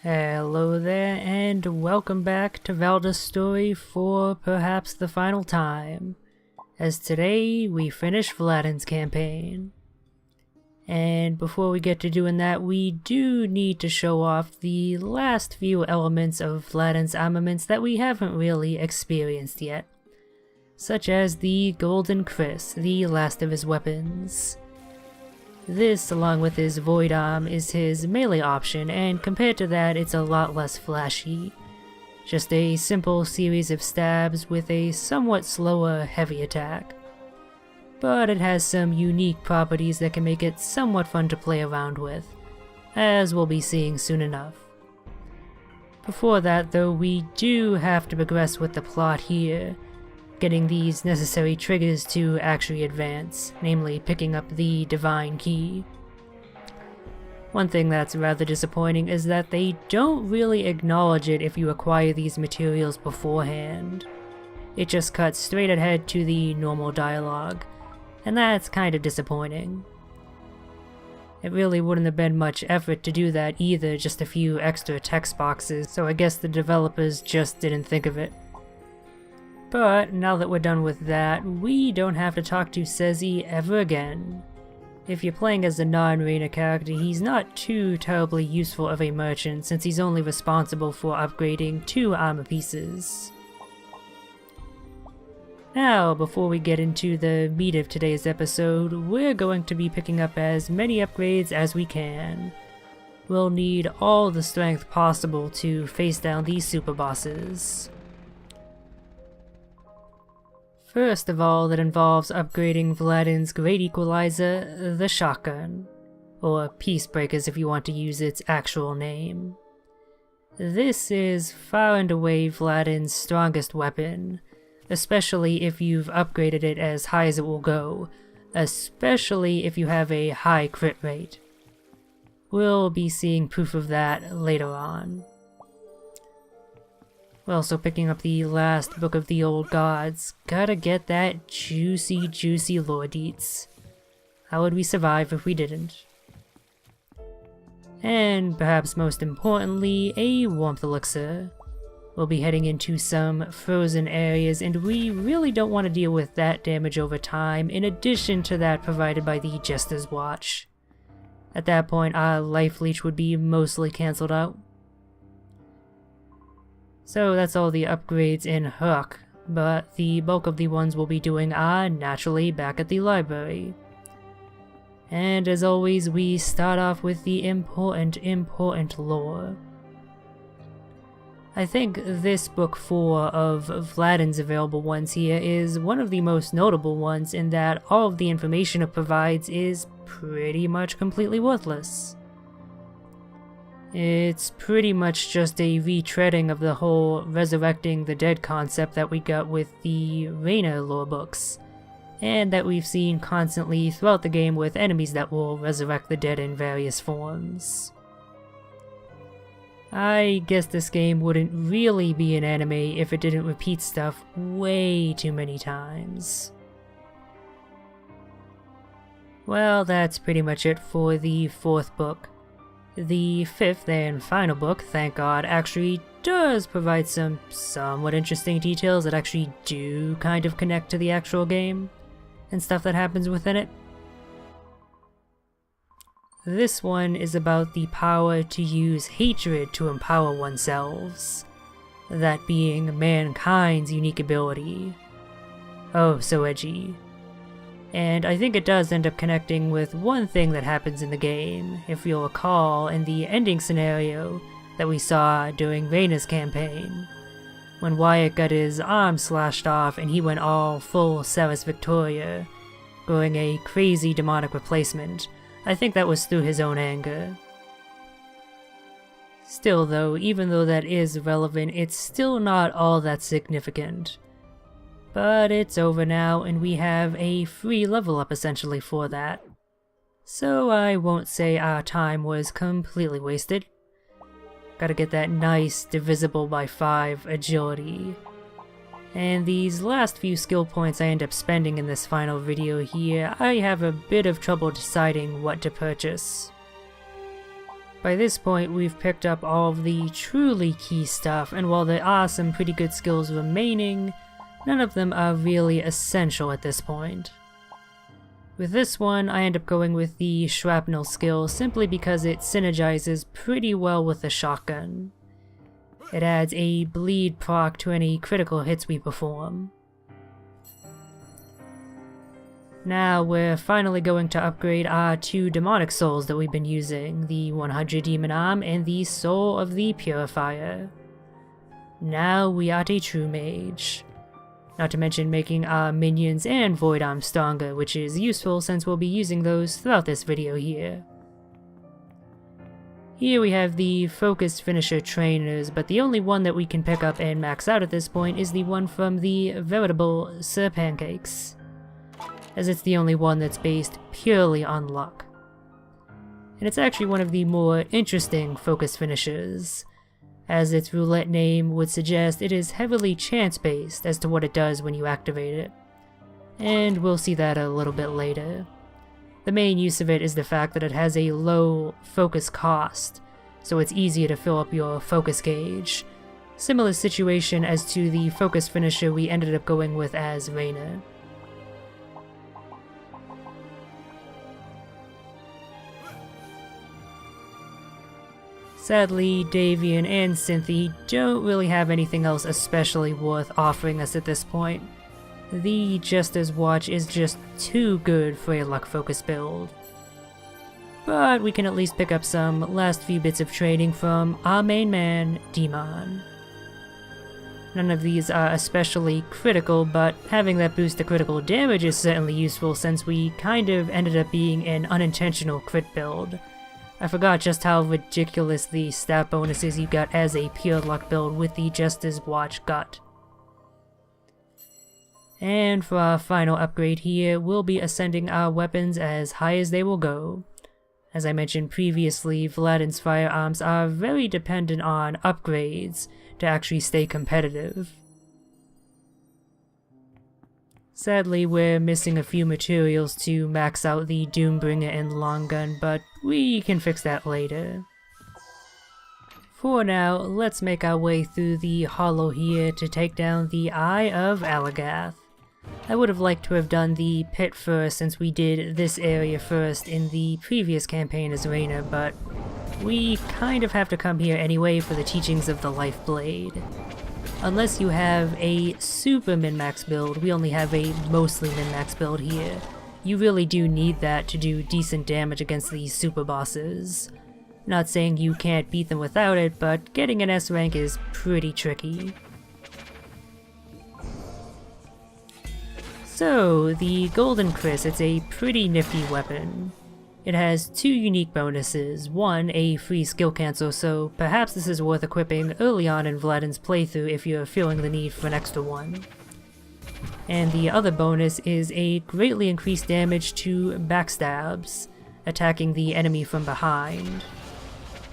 Hello there, and welcome back to Valdis' story for perhaps the final time, as today we finish Vladyn's campaign. And before we get to doing that, we do need to show off the last few elements of Vladyn's armaments that we haven't really experienced yet, such as the golden kris, the last of his weapons. This, along with his void arm, is his melee option, and compared to that, it's a lot less flashy. Just a simple series of stabs with a somewhat slower heavy attack. But it has some unique properties that can make it somewhat fun to play around with, as we'll be seeing soon enough. Before that though, we do have to progress with the plot here, getting these necessary triggers to actually advance, namely picking up the divine key. One thing that's rather disappointing is that they don't really acknowledge it if you acquire these materials beforehand. It just cuts straight ahead to the normal dialogue, and that's kind of disappointing. It really wouldn't have been much effort to do that either, just a few extra text boxes, so I guess the developers just didn't think of it. But now that we're done with that, we don't have to talk to Sezi ever again. If you're playing as a non-Reina character, he's not too terribly useful of a merchant since he's only responsible for upgrading 2 armor pieces. Now, before we get into the meat of today's episode, we're going to be picking up as many upgrades as we can. We'll need all the strength possible to face down these super bosses. First of all, that involves upgrading Vladyn's Great Equalizer, the shotgun, or Peacebreakers if you want to use its actual name. This is far and away Vladyn's strongest weapon, especially if you've upgraded it as high as it will go, especially if you have a high crit rate. We'll be seeing proof of that later on. We're also picking up the last book of the old gods. Gotta get that juicy lore deets. How would we survive if we didn't? And perhaps most importantly, a warmth elixir. We'll be heading into some frozen areas, and we really don't want to deal with that damage over time, in addition to that provided by the Jester's Watch. At that point, our life leech would be mostly cancelled out. So that's all the upgrades in Hurk, but the bulk of the ones we'll be doing are naturally back at the library. And as always, we start off with the important lore. I think this book 4 of Vladyn's available ones here is one of the most notable ones in that all of the information it provides is pretty much completely worthless. It's pretty much just a retreading of the whole resurrecting the dead concept that we got with the Reina lore books, and that we've seen constantly throughout the game with enemies that will resurrect the dead in various forms. I guess this game wouldn't really be an anime if it didn't repeat stuff way too many times. Well, that's pretty much it for the 4th book. The 5th and final book, thank God, actually does provide some somewhat interesting details that actually do kind of connect to the actual game, and stuff that happens within it. This one is about the power to use hatred to empower oneself, that being mankind's unique ability. Oh, so edgy. And I think it does end up connecting with one thing that happens in the game, if you'll recall, in the ending scenario that we saw during Reina's campaign, when Wyatt got his arm slashed off and he went all full Ceres Victoria, growing a crazy demonic replacement. I think that was through his own anger. Still though, even though that is relevant, it's still not all that significant. But it's over now, and we have a free level up essentially for that. So I won't say our time was completely wasted. Gotta get that nice divisible by 5 agility. And these last few skill points I end up spending in this final video here, I have a bit of trouble deciding what to purchase. By this point, we've picked up all of the truly key stuff, and while there are some pretty good skills remaining, none of them are really essential at this point. With this one, I end up going with the shrapnel skill simply because it synergizes pretty well with the shotgun. It adds a bleed proc to any critical hits we perform. Now we're finally going to upgrade our 2 demonic souls that we've been using, the 100 Demon Arm and the Soul of the Purifier. Now we are a true mage. Not to mention making our minions and Void Arm stronger, which is useful since we'll be using those throughout this video here. Here we have the Focused Finisher trainers, but the only one that we can pick up and max out at this point is the one from the veritable Sir Pancakes, as it's the only one that's based purely on luck. And it's actually one of the more interesting Focused Finishers, as its roulette name would suggest it is heavily chance-based as to what it does when you activate it, and we'll see that a little bit later. The main use of it is the fact that it has a low focus cost, so it's easier to fill up your focus gauge. Similar situation as to the focus finisher we ended up going with as Reyna. Sadly, Davian and Cynthia don't really have anything else especially worth offering us at this point. The Jester's Watch is just too good for a luck focus build. But we can at least pick up some last few bits of training from our main man, Demon. None of these are especially critical, but having that boost to critical damage is certainly useful since we kind of ended up being an unintentional crit build. I forgot just how ridiculous the stat bonuses you got as a pure luck build with the Jester's Watch got. And for our final upgrade here, we'll be ascending our weapons as high as they will go. As I mentioned previously, Vladyn's firearms are very dependent on upgrades to actually stay competitive. Sadly, we're missing a few materials to max out the Doombringer and Long Gun, but we can fix that later. For now, let's make our way through the hollow here to take down the Eye of Alagath. I would have liked to have done the pit first since we did this area first in the previous campaign as Reyna, but we kind of have to come here anyway for the teachings of the Life Blade. Unless you have a super min-max build, we only have a mostly min-max build here. You really do need that to do decent damage against these super bosses. Not saying you can't beat them without it, but getting an S rank is pretty tricky. So, the Golden Kris, it's a pretty nifty weapon. It has 2 unique bonuses, one a free skill cancel, so perhaps this is worth equipping early on in Vladyn's playthrough if you're feeling the need for an extra one. And the other bonus is a greatly increased damage to backstabs, attacking the enemy from behind.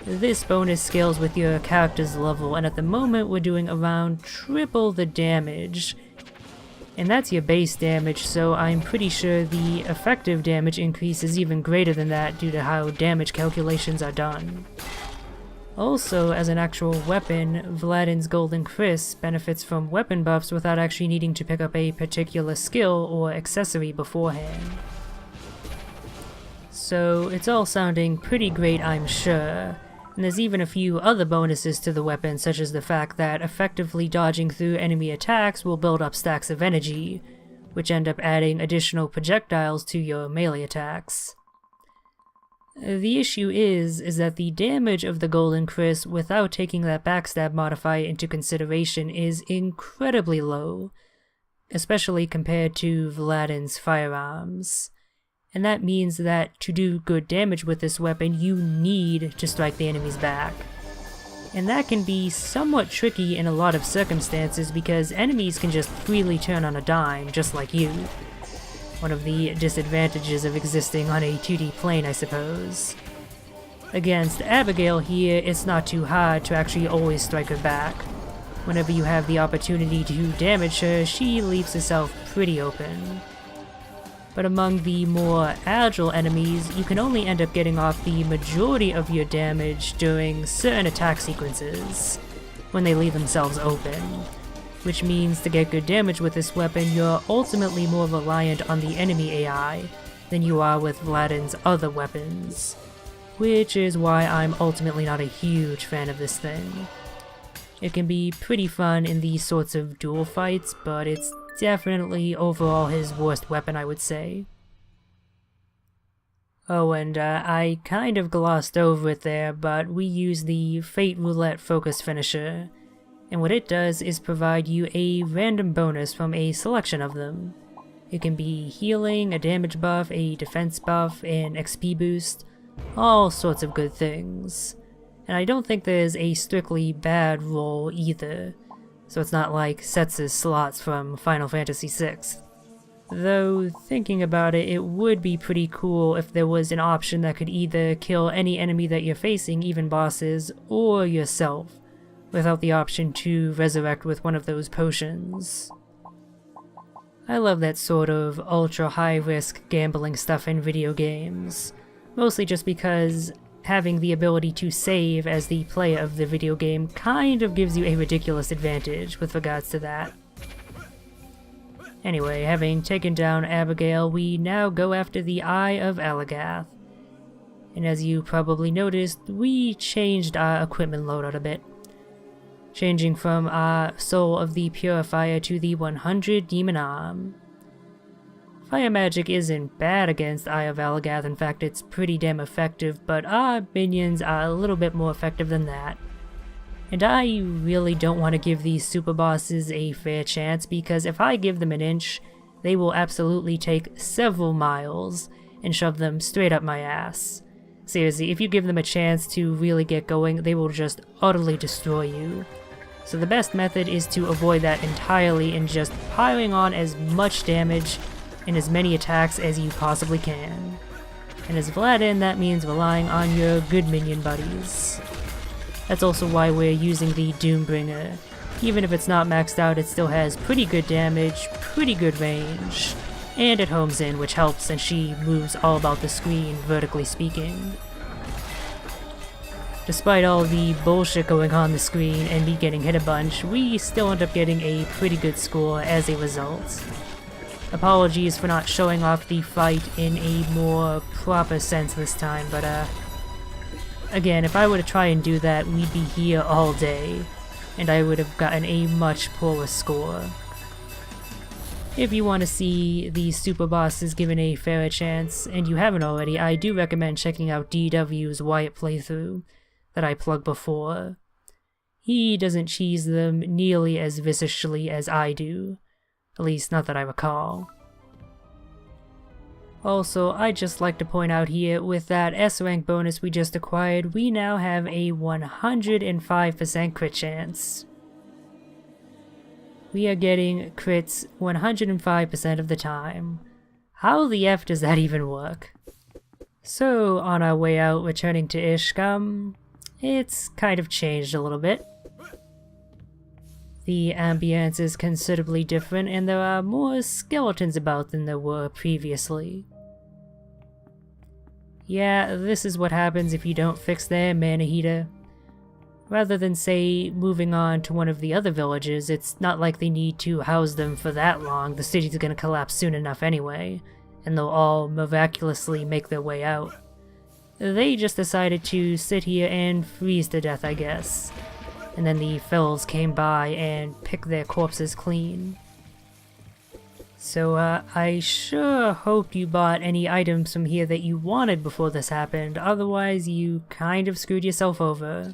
This bonus scales with your character's level, and at the moment we're doing around triple the damage. And that's your base damage, so I'm pretty sure the effective damage increase is even greater than that due to how damage calculations are done. Also, as an actual weapon, Vladyn's Golden Kris benefits from weapon buffs without actually needing to pick up a particular skill or accessory beforehand. So it's all sounding pretty great, I'm sure. And there's even a few other bonuses to the weapon, such as the fact that effectively dodging through enemy attacks will build up stacks of energy, which end up adding additional projectiles to your melee attacks. The issue is that the damage of the Golden Kris without taking that backstab modifier into consideration is incredibly low, especially compared to Vladyn's firearms. And that means that to do good damage with this weapon, you need to strike the enemy's back. And that can be somewhat tricky in a lot of circumstances because enemies can just freely turn on a dime, just like you. One of the disadvantages of existing on a 2D plane, I suppose. Against Abigail here, it's not too hard to actually always strike her back. Whenever you have the opportunity to damage her, she leaves herself pretty open. but among the more agile enemies, you can only end up getting off the majority of your damage during certain attack sequences, when they leave themselves open. Which means to get good damage with this weapon, you're ultimately more reliant on the enemy AI than you are with Vladyn's other weapons. Which is why I'm ultimately not a huge fan of this thing. It can be pretty fun in these sorts of duel fights, but it's definitely overall his worst weapon, I would say. Oh, and I kind of glossed over it there, but we use the Fate Roulette Focus Finisher, and what it does is provide you a random bonus from a selection of them. It can be healing, a damage buff, a defense buff, an XP boost, all sorts of good things. And I don't think there's a strictly bad roll either, so it's not like Setz's slots from Final Fantasy VI. Though, thinking about it, it would be pretty cool if there was an option that could either kill any enemy that you're facing, even bosses, or yourself, without the option to resurrect with one of those potions. I love that sort of ultra high risk gambling stuff in video games, mostly just because having the ability to save as the player of the video game kind of gives you a ridiculous advantage with regards to that. Anyway, having taken down Abigail, we now go after the Eye of Alagath. And as you probably noticed, we changed our equipment loadout a bit, changing from our Soul of the Purifier to the 100 Demon Arm. Fire magic isn't bad against Eye of Alagath, in fact it's pretty damn effective, but our minions are a little bit more effective than that. And I really don't want to give these super bosses a fair chance, because if I give them an inch, they will absolutely take several miles and shove them straight up my ass. Seriously, if you give them a chance to really get going, they will just utterly destroy you. So the best method is to avoid that entirely and just piling on as much damage and as many attacks as you possibly can. And as Vladyn, that means relying on your good minion buddies. That's also why we're using the Doombringer. Even if it's not maxed out, it still has pretty good damage, pretty good range, and it homes in, which helps since she moves all about the screen, vertically speaking. Despite all the bullshit going on the screen and me getting hit a bunch, we still end up getting a pretty good score as a result. Apologies for not showing off the fight in a more proper sense this time, but again, if I were to try and do that, we'd be here all day, and I would have gotten a much poorer score. If you want to see these super bosses given a fairer chance, and you haven't already, I do recommend checking out DW's Wyatt playthrough that I plugged before. He doesn't cheese them nearly as viciously as I do. At least, not that I recall. Also, I'd just like to point out here, with that S-rank bonus we just acquired, we now have a 105% crit chance. We are getting crits 105% of the time. How the F does that even work? So, on our way out, returning to Ishk, it's kind of changed a little bit. The ambience is considerably different, and there are more skeletons about than there were previously. Yeah, this is what happens if you don't fix their mana heater. Rather than, say, moving on to one of the other villages, it's not like they need to house them for that long. The city's gonna collapse soon enough anyway, and they'll all miraculously make their way out. They just decided to sit here and freeze to death, I guess. And then the fells came by and picked their corpses clean. So, I sure hope you bought any items from here that you wanted before this happened, otherwise you kind of screwed yourself over.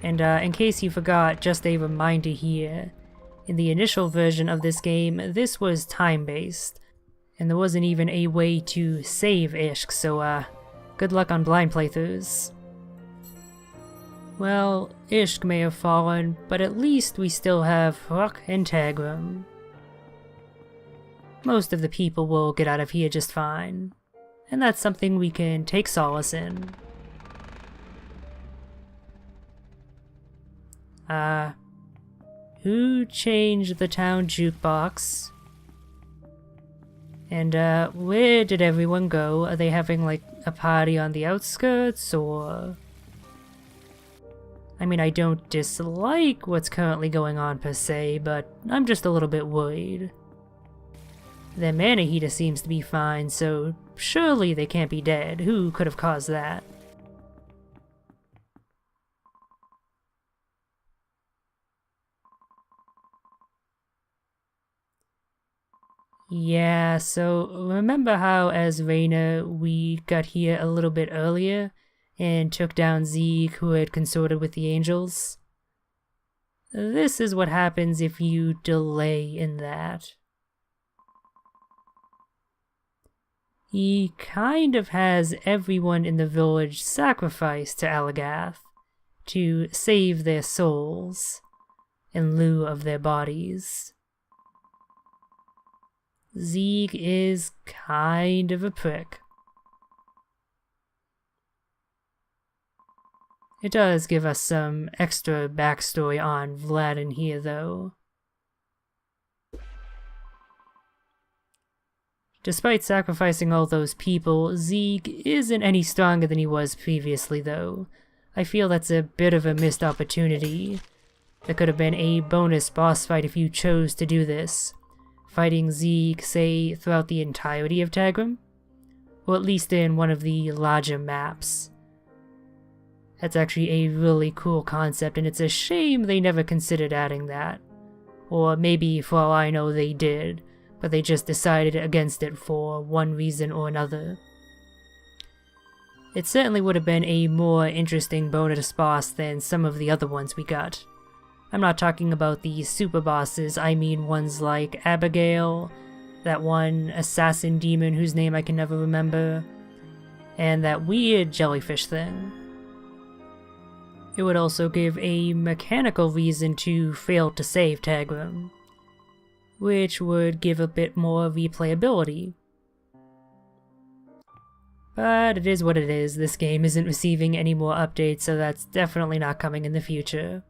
And, in case you forgot, just a reminder here. In the initial version of this game, this was time-based, and there wasn't even a way to save Ishk, so, good luck on blind playthroughs. Well, Ishk may have fallen, but at least we still have Rock and Tegrum. Most of the people will get out of here just fine, and that's something we can take solace in. Who changed the town jukebox? And where did everyone go? Are they having like a party on the outskirts, or... I mean, I don't dislike what's currently going on per se, but I'm just a little bit worried. Their mana heater seems to be fine, so surely they can't be dead. Who could have caused that? Yeah, so remember how as Reyna we got here a little bit earlier and took down Zeke, who had consorted with the angels? This is what happens if you delay in that. He kind of has everyone in the village sacrificed to Alagath to save their souls in lieu of their bodies. Zeke is kind of a prick. It does give us some extra backstory on Vladyn here, though. Despite sacrificing all those people, Zeke isn't any stronger than he was previously, though. I feel that's a bit of a missed opportunity. There could have been a bonus boss fight if you chose to do this. Fighting Zeke, say, throughout the entirety of Tagrim? Or at least in one of the larger maps. That's actually a really cool concept, and it's a shame they never considered adding that. Or maybe, for all I know, they did, but they just decided against it for one reason or another. It certainly would have been a more interesting bonus boss than some of the other ones we got. I'm not talking about the super bosses, I mean ones like Abigail, that one assassin demon whose name I can never remember, and that weird jellyfish thing. It would also give a mechanical reason to fail to save Tagrim, which would give a bit more replayability. But it is what it is, this game isn't receiving any more updates, so that's definitely not coming in the future.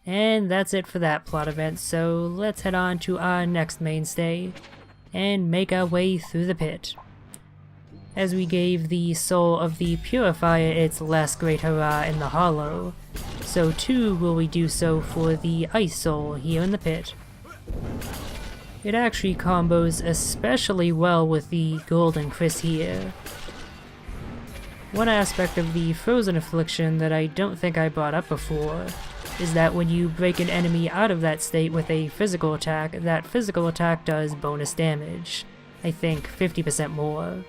And that's it for that plot event, so let's head on to our next mainstay, and make our way through the pit. As we gave the soul of the Purifier its last great hurrah in the Hollow, so too will we do so for the Ice Soul here in the pit. It actually combos especially well with the Golden Kris here. One aspect of the Frozen Affliction that I don't think I brought up before is that when you break an enemy out of that state with a physical attack, that physical attack does bonus damage. I think 50% more.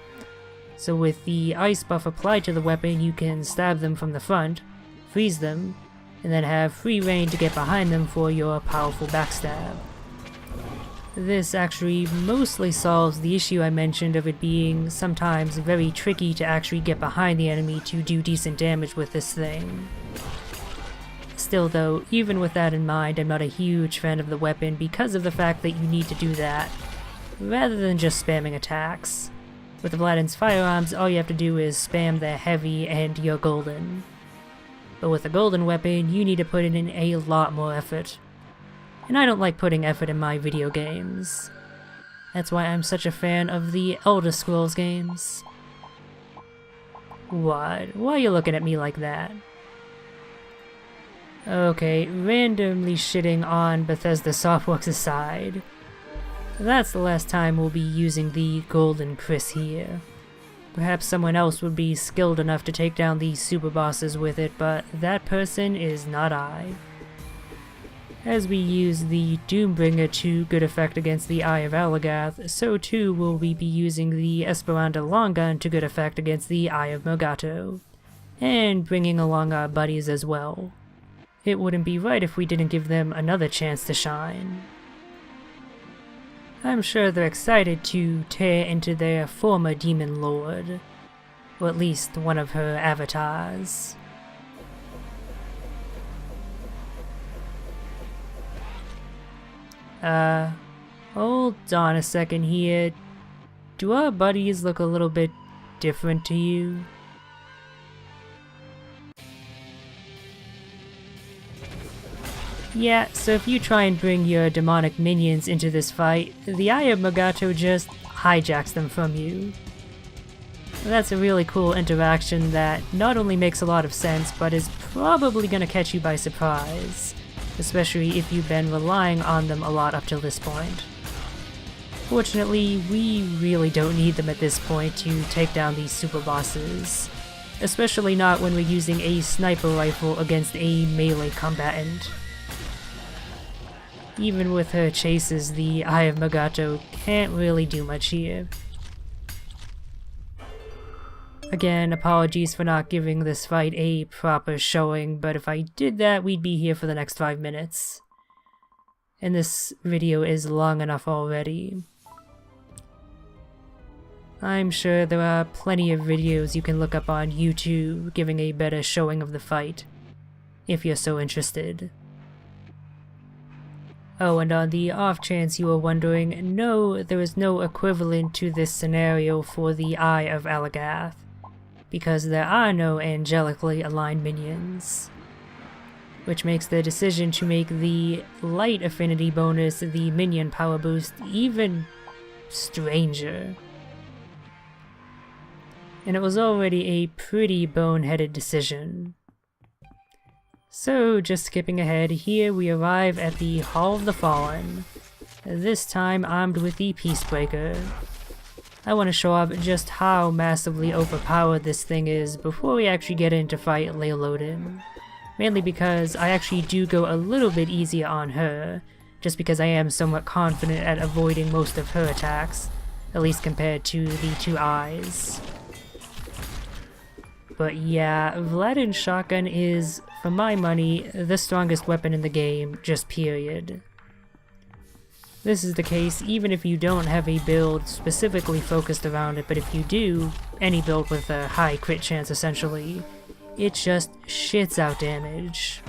So with the ice buff applied to the weapon, you can stab them from the front, freeze them, and then have free reign to get behind them for your powerful backstab. This actually mostly solves the issue I mentioned of it being sometimes very tricky to actually get behind the enemy to do decent damage with this thing. Still though, even with that in mind, I'm not a huge fan of the weapon because of the fact that you need to do that, rather than just spamming attacks. With Vladyn's firearms, all you have to do is spam the heavy and you're golden. But with a golden weapon, you need to put in a lot more effort. And I don't like putting effort in my video games. That's why I'm such a fan of the Elder Scrolls games. What? Why are you looking at me like that? Okay, randomly shitting on Bethesda Softworks aside, that's the last time we'll be using the Golden Kris here. Perhaps someone else would be skilled enough to take down these super bosses with it, but that person is not I. As we use the Doombringer to good effect against the Eye of Alagath, so too will we be using the Esperanza Long Gun to good effect against the Eye of Morgato, and bringing along our buddies as well. It wouldn't be right if we didn't give them another chance to shine. I'm sure they're excited to tear into their former demon lord, or at least one of her avatars. Hold on a second here. Do our buddies look a little bit different to you? Yeah, so if you try and bring your demonic minions into this fight, the Eye of Morgato just hijacks them from you. That's a really cool interaction that not only makes a lot of sense, but is probably gonna catch you by surprise, especially if you've been relying on them a lot up till this point. Fortunately, we really don't need them at this point to take down these super bosses, especially not when we're using a sniper rifle against a melee combatant. Even with her chases, the Eye of Magato can't really do much here. Again, apologies for not giving this fight a proper showing, but if I did that, we'd be here for the next 5 minutes. And this video is long enough already. I'm sure there are plenty of videos you can look up on YouTube giving a better showing of the fight, if you're so interested. Oh, and on the off chance you were wondering, no, there is no equivalent to this scenario for the Eye of Alagath, because there are no angelically aligned minions, which makes the decision to make the light affinity bonus the minion power boost even stranger. And it was already a pretty boneheaded decision. So, just skipping ahead, here we arrive at the Hall of the Fallen, this time armed with the Peacebreaker. I want to show off just how massively overpowered this thing is before we actually get in to fight Vladyn. Mainly because I actually do go a little bit easier on her, just because I am somewhat confident at avoiding most of her attacks, at least compared to the two eyes. But yeah, Vladyn's shotgun is, for my money, the strongest weapon in the game, just period. This is the case even if you don't have a build specifically focused around it, but if you do, any build with a high crit chance essentially, it just shits out damage.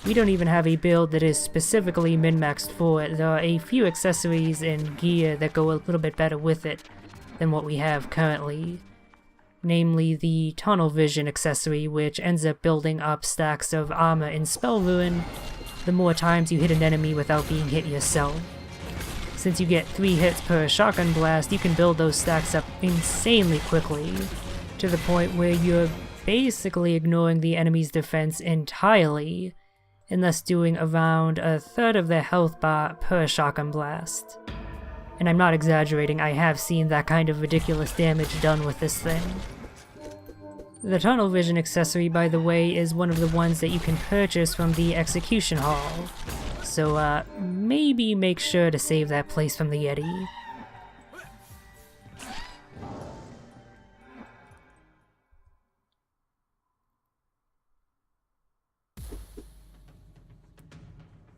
We don't even have a build that is specifically min-maxed for it. There are a few accessories and gear that go a little bit better with it than what we have currently. Namely the Tunnel Vision accessory, which ends up building up stacks of armor and spell ruin the more times you hit an enemy without being hit yourself. Since you get 3 hits per shotgun blast, you can build those stacks up insanely quickly, to the point where you're basically ignoring the enemy's defense entirely, and thus doing around a third of their health bar per shotgun blast. And I'm not exaggerating, I have seen that kind of ridiculous damage done with this thing. The Tunnel Vision accessory, by the way, is one of the ones that you can purchase from the Execution Hall, so maybe make sure to save that place from the Yeti.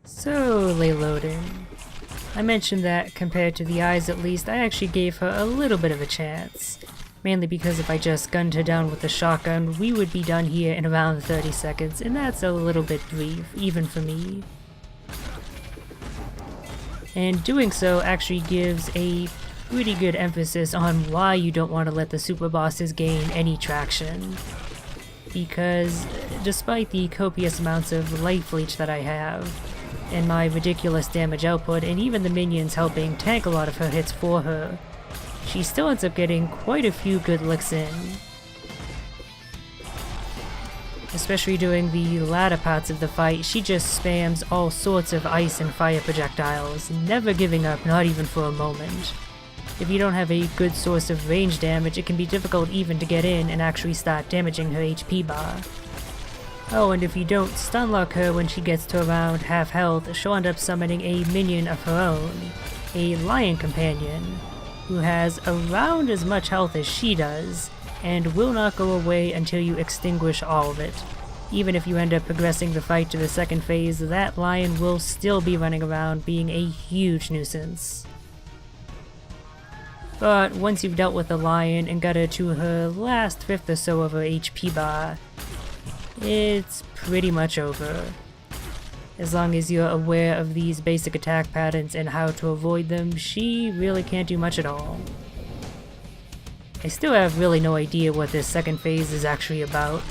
So, Vladyn. I mentioned that, compared to the eyes at least, I actually gave her a little bit of a chance. Mainly because if I just gunned her down with the shotgun, we would be done here in around 30 seconds, and that's a little bit brief, even for me. And doing so actually gives a pretty good emphasis on why you don't want to let the super bosses gain any traction. Because despite the copious amounts of life leech that I have, and my ridiculous damage output, and even the minions helping tank a lot of her hits for her, she still ends up getting quite a few good licks in. Especially during the latter parts of the fight, she just spams all sorts of ice and fire projectiles, never giving up, not even for a moment. If you don't have a good source of range damage, it can be difficult even to get in and actually start damaging her HP bar. Oh, and if you don't stunlock her when she gets to around half health, she'll end up summoning a minion of her own, a lion companion, who has around as much health as she does, and will not go away until you extinguish all of it. Even if you end up progressing the fight to the second phase, that lion will still be running around being a huge nuisance. But once you've dealt with the lion and got her to her last fifth or so of her HP bar, it's pretty much over. As long as you're aware of these basic attack patterns and how to avoid them, she really can't do much at all. I still have really no idea what this second phase is actually about.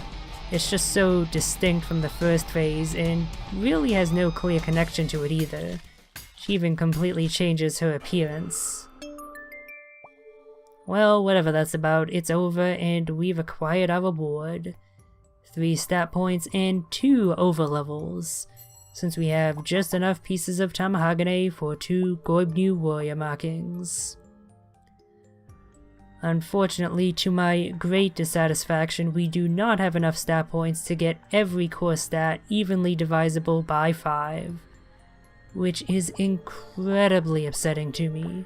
It's just so distinct from the first phase and really has no clear connection to it either. She even completely changes her appearance. Well, whatever that's about, it's over and we've acquired our reward. 3 stat points and 2 overlevels, since we have just enough pieces of Tamahagane for 2 Gorbnu warrior markings. Unfortunately, to my great dissatisfaction, we do not have enough stat points to get every core stat evenly divisible by 5, which is incredibly upsetting to me.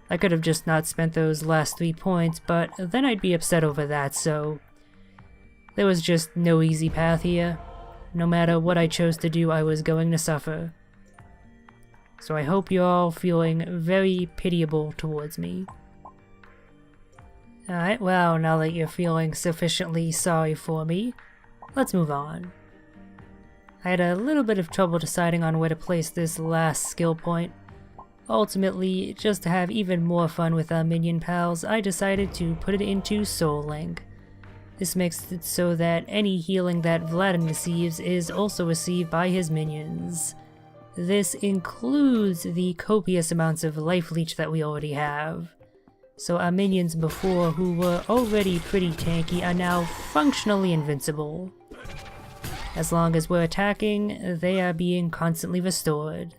I could have just not spent those last 3 points, but then I'd be upset over that, so there was just no easy path here. No matter what I chose to do, I was going to suffer. So I hope you're all feeling very pitiable towards me. Alright, well, now that you're feeling sufficiently sorry for me, let's move on. I had a little bit of trouble deciding on where to place this last skill point. Ultimately, just to have even more fun with our minion pals, I decided to put it into Soul Link. This makes it so that any healing that Vladyn receives is also received by his minions. This includes the copious amounts of life leech that we already have. So our minions before, who were already pretty tanky, are now functionally invincible. As long as we're attacking, they are being constantly restored.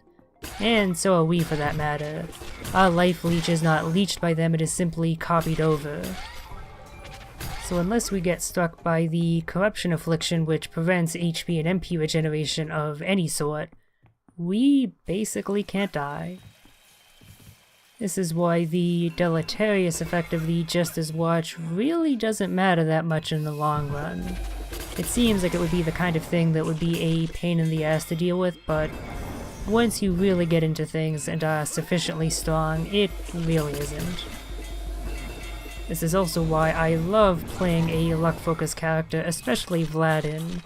And so are we, for that matter. Our life leech is not leeched by them, it is simply copied over. So unless we get struck by the Corruption Affliction, which prevents HP and MP regeneration of any sort, we basically can't die. This is why the deleterious effect of the Jester's Watch really doesn't matter that much in the long run. It seems like it would be the kind of thing that would be a pain in the ass to deal with, but once you really get into things and are sufficiently strong, it really isn't. This is also why I love playing a luck-focused character, especially Vladyn,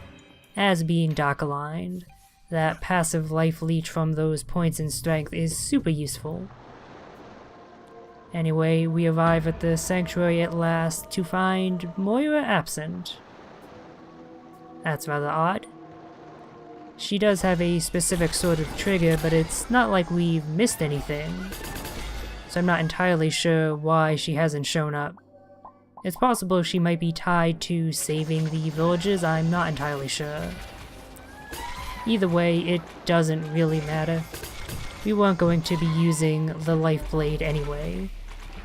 as being Dark-aligned. That passive life leech from those points in strength is super useful. Anyway, we arrive at the sanctuary at last to find Moira absent. That's rather odd. She does have a specific sort of trigger, but it's not like we've missed anything. So I'm not entirely sure why she hasn't shown up. It's possible she might be tied to saving the villages, I'm not entirely sure. Either way, it doesn't really matter. We weren't going to be using the Life Blade anyway.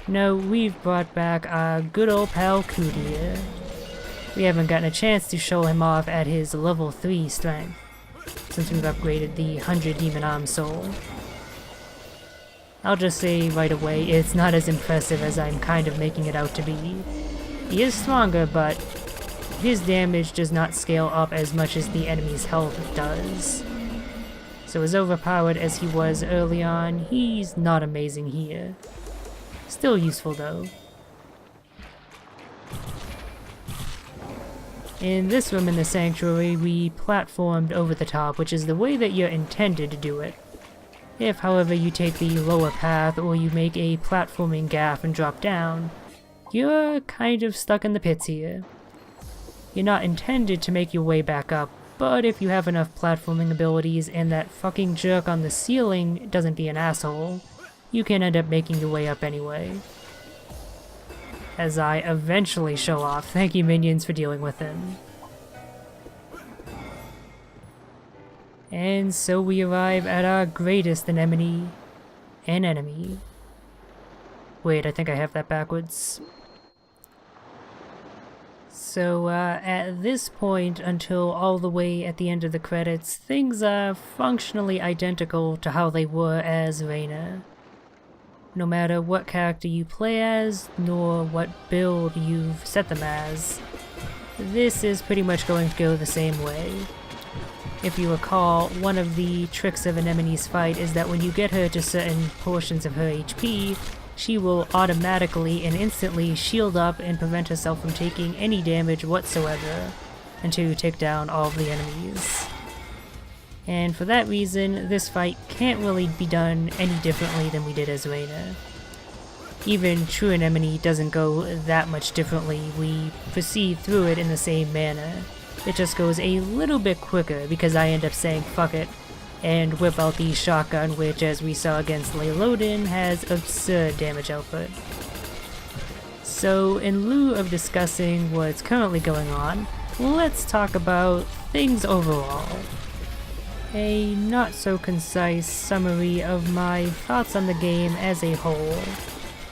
No, we've brought back our good old pal Kudir. We haven't gotten a chance to show him off at his level 3 strength, since we've upgraded the 100 Demon Arm Soul. I'll just say right away, it's not as impressive as I'm kind of making it out to be. He is stronger, but his damage does not scale up as much as the enemy's health does. So as overpowered as he was early on, he's not amazing here. Still useful though. In this room in the sanctuary, we platformed over the top, which is the way that you're intended to do it. If, however, you take the lower path or you make a platforming gaffe and drop down, you're kind of stuck in the pits here. You're not intended to make your way back up, but if you have enough platforming abilities and that fucking jerk on the ceiling doesn't be an asshole, you can end up making your way up anyway. As I eventually show off, thank you minions for dealing with him. And so we arrive at our greatest anemone, an enemy. Wait, I think I have that backwards. So at this point, until all the way at the end of the credits, things are functionally identical to how they were as Reyna. No matter what character you play as, nor what build you've set them as, this is pretty much going to go the same way. If you recall, one of the tricks of Anemone's fight is that when you get her to certain portions of her HP, she will automatically and instantly shield up and prevent herself from taking any damage whatsoever until you take down all of the enemies. And for that reason, this fight can't really be done any differently than we did as Reyna. Even true Anemone doesn't go that much differently, we proceed through it in the same manner. It just goes a little bit quicker because I end up saying fuck it and whip out the shotgun, which as we saw against Vladyn has absurd damage output. So in lieu of discussing what's currently going on, let's talk about things overall. A not so concise summary of my thoughts on the game as a whole,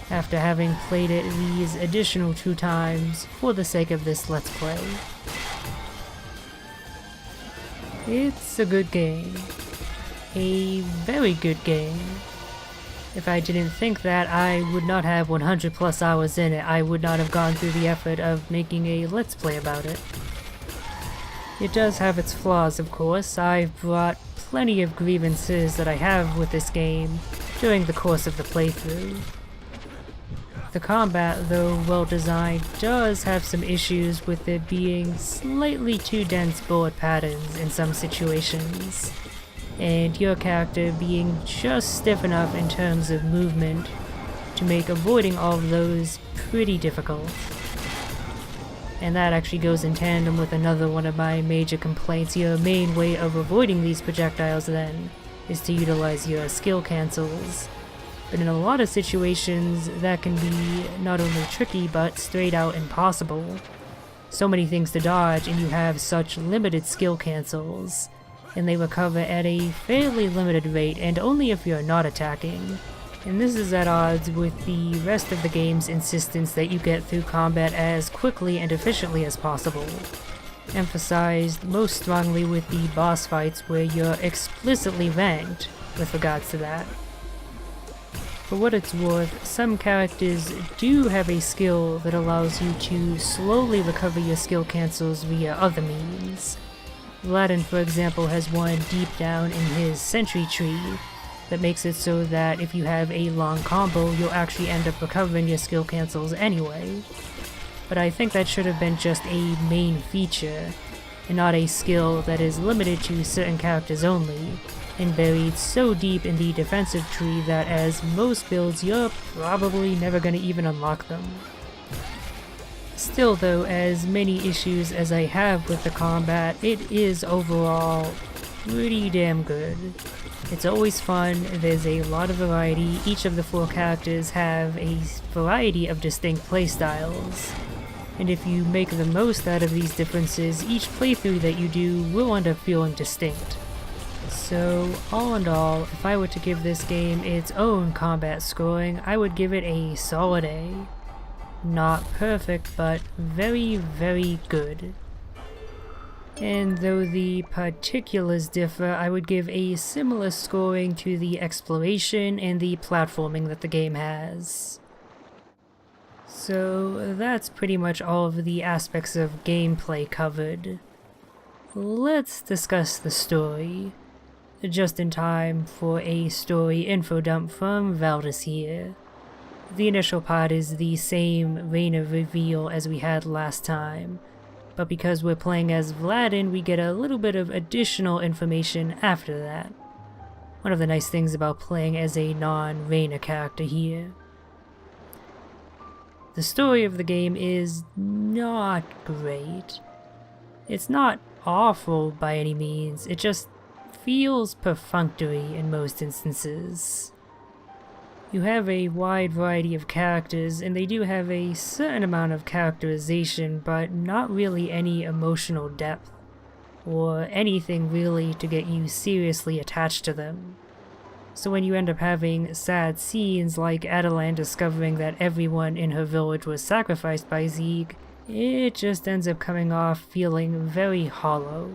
after having played it these additional 2 times for the sake of this Let's Play. It's a good game. A very good game. If I didn't think that, I would not have 100 plus hours in it. I would not have gone through the effort of making a Let's Play about it. It does have its flaws, of course. I've brought plenty of grievances that I have with this game during the course of the playthrough. The combat, though well designed, does have some issues with it being slightly too dense bullet patterns in some situations, and your character being just stiff enough in terms of movement to make avoiding all of those pretty difficult. And that actually goes in tandem with another one of my major complaints. Your main way of avoiding these projectiles then is to utilize your skill cancels. But in a lot of situations that can be not only tricky but straight out impossible. So many things to dodge and you have such limited skill cancels, and they recover at a fairly limited rate and only if you're not attacking. And this is at odds with the rest of the game's insistence that you get through combat as quickly and efficiently as possible, emphasized most strongly with the boss fights where you're explicitly ranked with regards to that. For what it's worth, some characters do have a skill that allows you to slowly recover your skill cancels via other means. Vladyn, for example, has one deep down in his sentry tree that makes it so that if you have a long combo, you'll actually end up recovering your skill cancels anyway. But I think that should have been just a main feature, and not a skill that is limited to certain characters only, and buried so deep in the defensive tree that as most builds, you're probably never gonna even unlock them. Still though, as many issues as I have with the combat, it is overall pretty damn good. It's always fun, there's a lot of variety, each of the 4 characters have a variety of distinct playstyles. And if you make the most out of these differences, each playthrough that you do will end up feeling distinct. So, all in all, if I were to give this game its own combat scoring, I would give it a solid A. Not perfect, but very, very good. And though the particulars differ, I would give a similar scoring to the exploration and the platforming that the game has. So that's pretty much all of the aspects of gameplay covered. Let's discuss the story. Just in time for a story info dump from Valdis here. The initial part is the same Reigner reveal as we had last time, but because we're playing as Vladyn, we get a little bit of additional information after that. One of the nice things about playing as a non-Reigner character here. The story of the game is not great. It's not awful by any means, it just feels perfunctory in most instances. You have a wide variety of characters, and they do have a certain amount of characterization, but not really any emotional depth, or anything really to get you seriously attached to them. So when you end up having sad scenes like Adeline discovering that everyone in her village was sacrificed by Zeeg, it just ends up coming off feeling very hollow.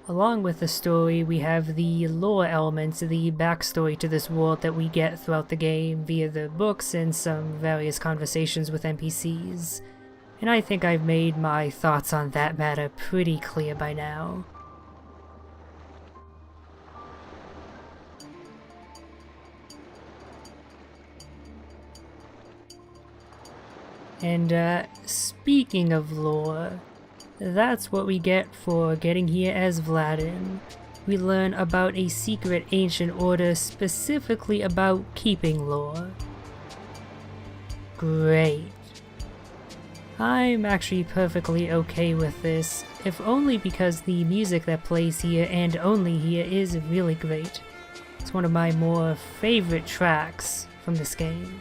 Along with the story, we have the lore elements, the backstory to this world that we get throughout the game via the books and some various conversations with NPCs. And I think I've made my thoughts on that matter pretty clear by now. And speaking of lore, that's what we get for getting here as Vladyn. We learn about a secret ancient order specifically about keeping lore. Great. I'm actually perfectly okay with this, if only because the music that plays here and only here is really great. It's one of my more favorite tracks from this game.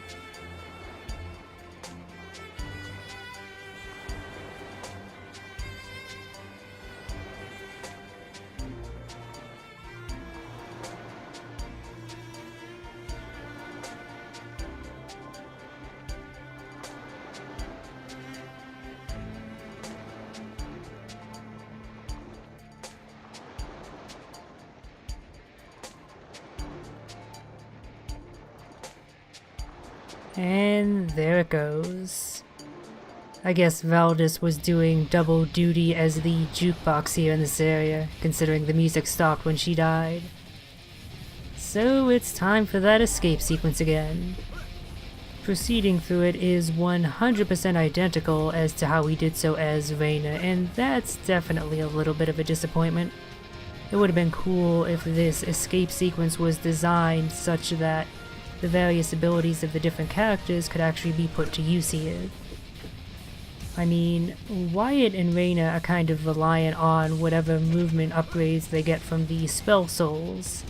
And there it goes. I guess Valdis was doing double duty as the jukebox here in this area, considering the music stopped when she died. So it's time for that escape sequence again. Proceeding through it is 100% identical as to how we did so as Reyna, and that's definitely a little bit of a disappointment. It would have been cool if this escape sequence was designed such that the various abilities of the different characters could actually be put to use here. I mean, Wyatt and Reyna are kind of reliant on whatever movement upgrades they get from the spell souls,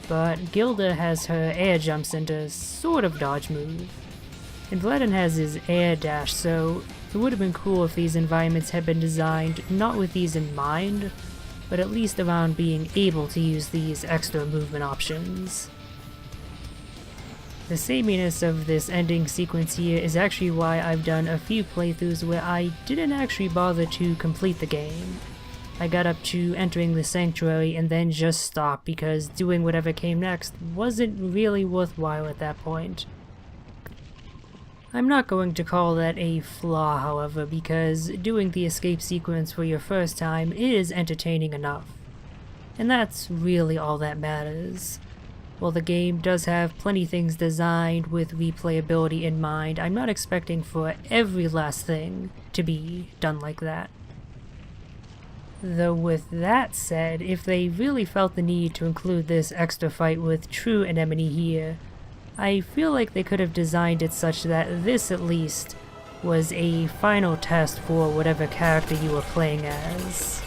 but Gilda has her air jumps and a sort of dodge move. And Vladyn has his air dash, so it would have been cool if these environments had been designed not with these in mind, but at least around being able to use these extra movement options. The sameness of this ending sequence here is actually why I've done a few playthroughs where I didn't actually bother to complete the game. I got up to entering the sanctuary and then just stopped because doing whatever came next wasn't really worthwhile at that point. I'm not going to call that a flaw, however, because doing the escape sequence for your first time is entertaining enough. And that's really all that matters. While the game does have plenty of things designed with replayability in mind, I'm not expecting for every last thing to be done like that. Though with that said, if they really felt the need to include this extra fight with true Anemone here, I feel like they could have designed it such that this, at least, was a final test for whatever character you were playing as.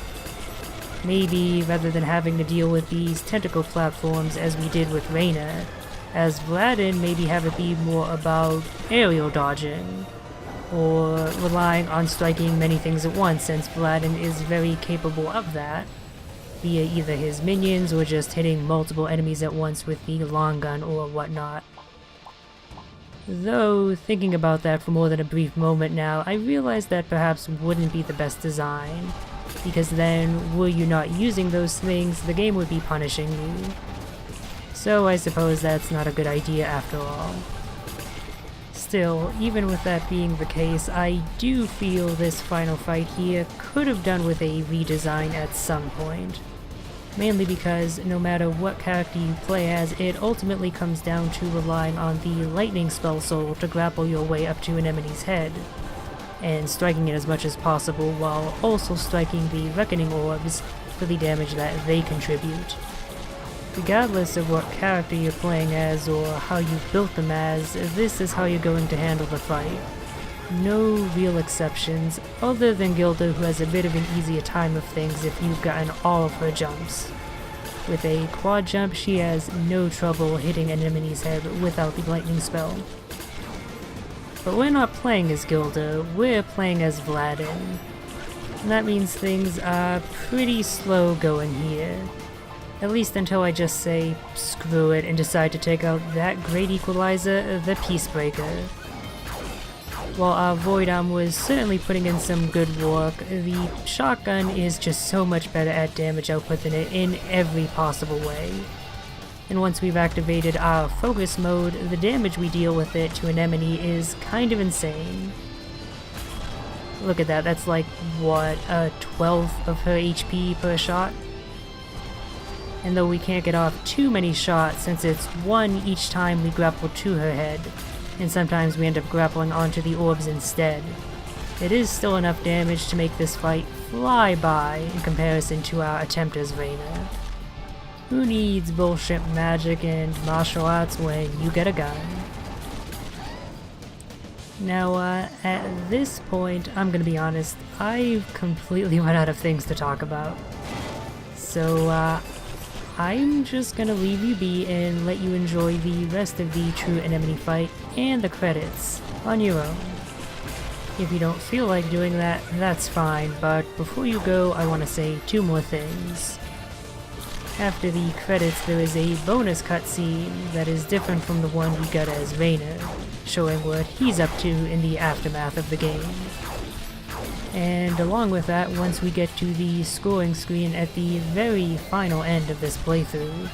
Maybe, rather than having to deal with these tentacle platforms as we did with Reyna, as Vladyn, maybe have it be more about aerial dodging, or relying on striking many things at once, since Vladyn is very capable of that, via either his minions or just hitting multiple enemies at once with the long gun or whatnot. Though, thinking about that for more than a brief moment now, I realize that perhaps wouldn't be the best design, because then, were you not using those things, the game would be punishing you. So I suppose that's not a good idea after all. Still, even with that being the case, I do feel this final fight here could have done with a redesign at some point. Mainly because no matter what character you play as, it ultimately comes down to relying on the lightning spell soul to grapple your way up to Anemone's head, and striking it as much as possible while also striking the reckoning orbs for the damage that they contribute. Regardless of what character you're playing as or how you've built them as, this is how you're going to handle the fight. No real exceptions, other than Gilda, who has a bit of an easier time of things if you've gotten all of her jumps. With a quad jump, she has no trouble hitting Anemone's head without the lightning spell. But we're not playing as Gilda, we're playing as Vladyn. And that means things are pretty slow going here. At least until I just say, screw it, and decide to take out that great equalizer, the Peacebreaker. While our Void Arm was certainly putting in some good work, the shotgun is just so much better at damage output than it in every possible way. And once we've activated our focus mode, the damage we deal with it to Anemone is kind of insane. Look at that, that's like, what, a 12th of her HP per shot? And though we can't get off too many shots since it's one each time we grapple to her head, and sometimes we end up grappling onto the orbs instead, it is still enough damage to make this fight fly by in comparison to our attempt as Reyna. Who needs bullshit magic and martial arts when you get a gun? Now, at this point, I'm gonna be honest, I've completely run out of things to talk about. So, I'm just gonna leave you be and let you enjoy the rest of the true Anemone fight and the credits on your own. If you don't feel like doing that, that's fine, but before you go, I want to say two more things. After the credits, there is a bonus cutscene that is different from the one we got as Reyna, showing what he's up to in the aftermath of the game. And along with that, once we get to the scoring screen at the very final end of this playthrough,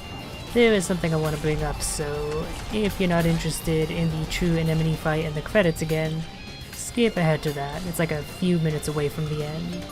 there is something I want to bring up, so if you're not interested in the true Anemone fight and the credits again, skip ahead to that. It's like a few minutes away from the end.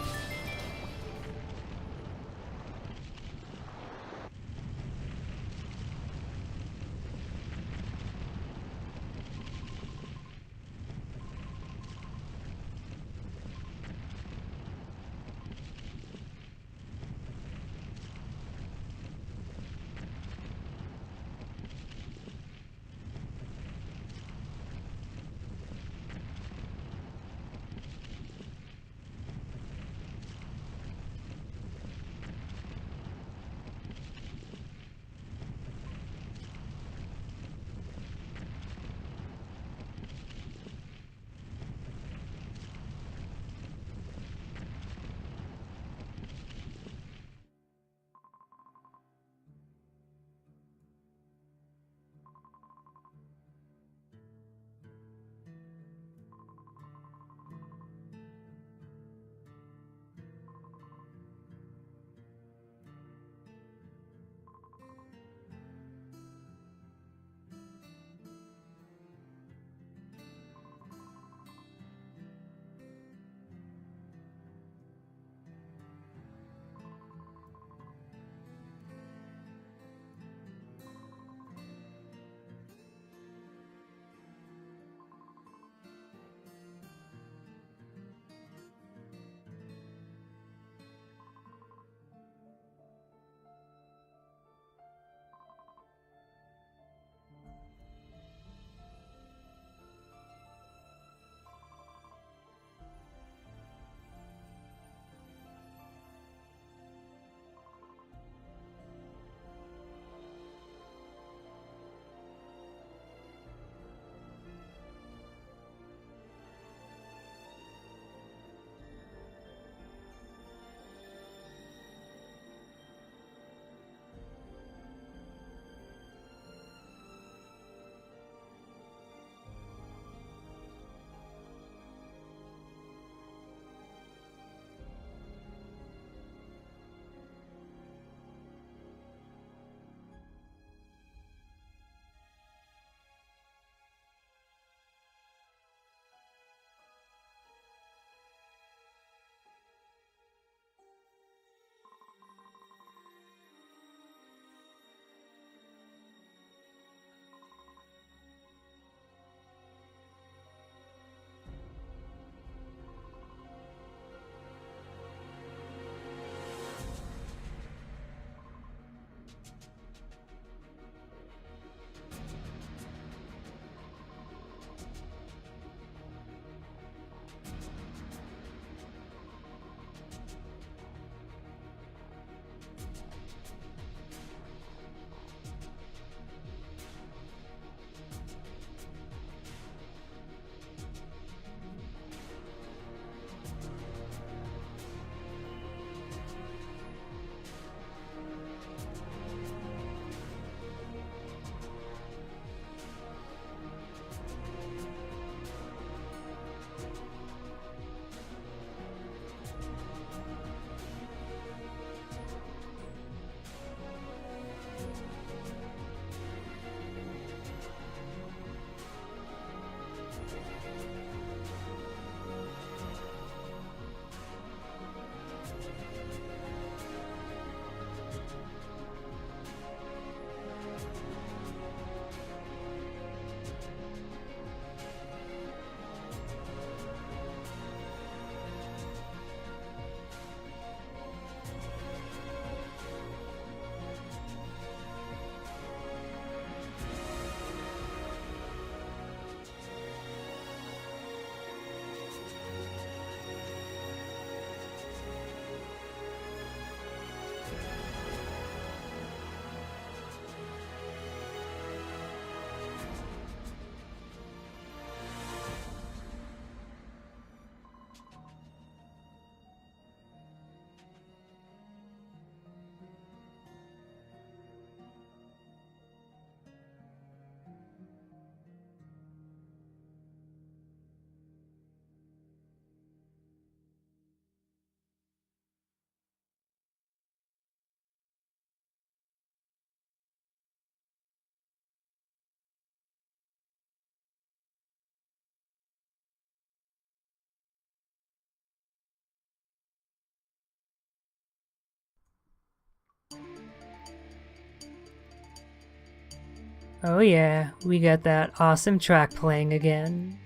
Oh yeah, we got that awesome track playing again.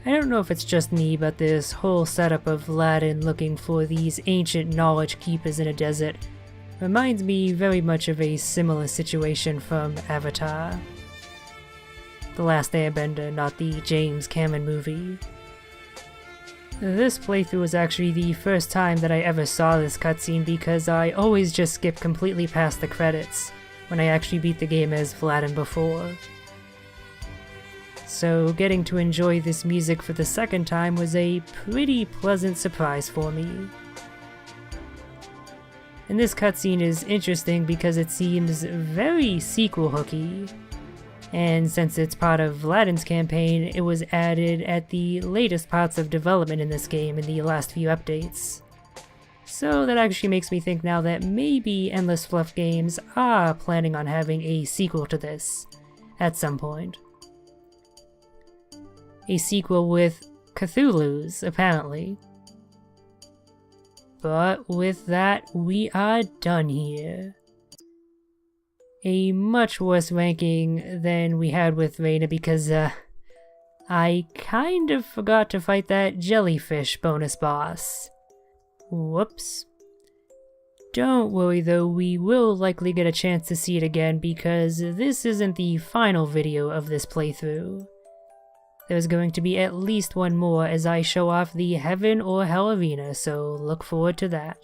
I don't know if it's just me, but this whole setup of Vladyn looking for these ancient knowledge keepers in a desert reminds me very much of a similar situation from Avatar. The Last Airbender, not the James Cameron movie. This playthrough was actually the first time that I ever saw this cutscene because I always just skip completely past the credits when I actually beat the game as Vladyn before. So getting to enjoy this music for the second time was a pretty pleasant surprise for me. And this cutscene is interesting because it seems very sequel hooky. And since it's part of Vladyn's campaign, it was added at the latest parts of development in this game in the last few updates. So that actually makes me think now that maybe Endless Fluff Games are planning on having a sequel to this at some point. A sequel with Cthulhu's, apparently. But with that, we are done here. A much worse ranking than we had with Reyna because, I kind of forgot to fight that jellyfish bonus boss. Whoops. Don't worry though, we will likely get a chance to see it again because this isn't the final video of this playthrough. There's going to be at least one more as I show off the Heaven or Hell arena, so look forward to that.